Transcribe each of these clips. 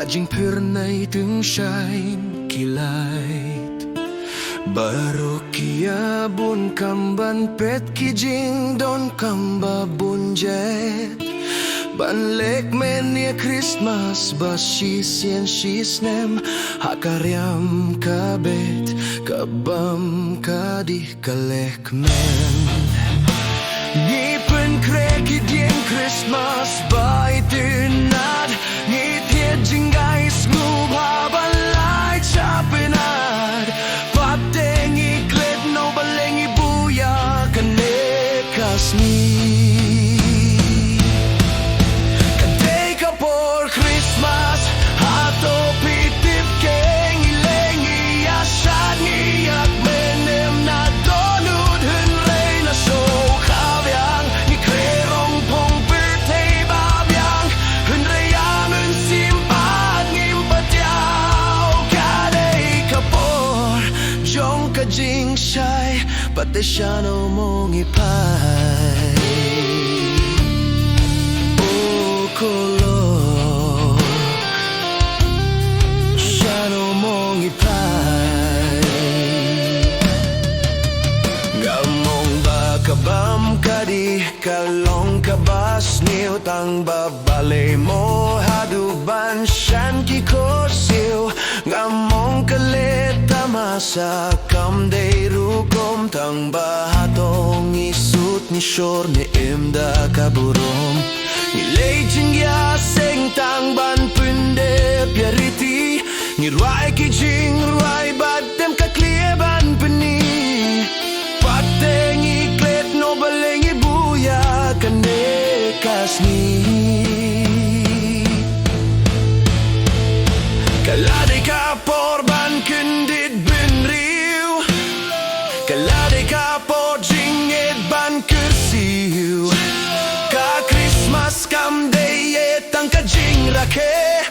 Kajing pernay tung shine kilait Baru kia bun kamban pet kijing don kamba bunjet Ban lek menia Christmas bas shisien shisnem Hakaryam kabet kabam kadih kalek men Ngipen kreki dien Christmas by tinad Ngit jingais ngubha balay chapinad Patengi klet no balengi buya kanekas ni Kadeka por Christmas hato pitip keng ilengi asad ngiyak menem na donud hun rey na so kavyang ni krerong pong birthday babyang hun reyang hun simpat ngimpatyaw kadeka por jong kajing shy pati siya no mong ipay kolor siya no mong ipay Gamong bakabam kadi kalong kabas niyo tang babalay mo haduban siyan kikosiw Gamong kaleta masakam day rukom tang bahatong isut ni shor ni imda kaburom Nilay jingya seng tang ban punde piariti Ngiruay kijing ruay badem kakliye ban peni Pateng iklet no baleng ibuya kanekas ni Kalade ka porban kendit benriu Kalade ka por jingit ban kersiu Christmas kam day etang kajing rake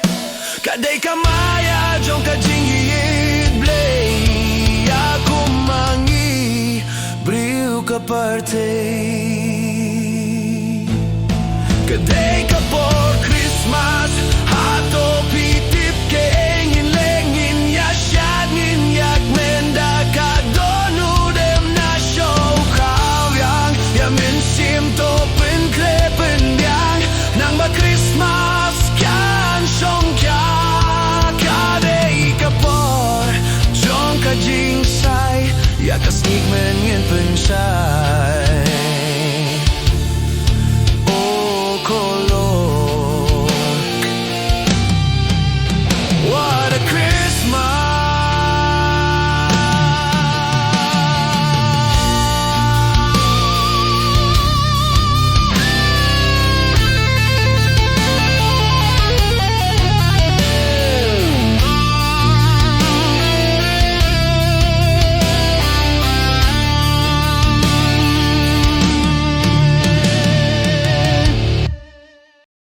Kaday kamaya jong kajing yid blay Ako mangi briu ka parte Kaday ka por Christmas hato pitip keng inlengin yasyad ngin yak menda ka donu dem na show kawyang yamin sim to Christmas kan som kya kadai kapor jong kajing sai ya kasnig men ngin pensai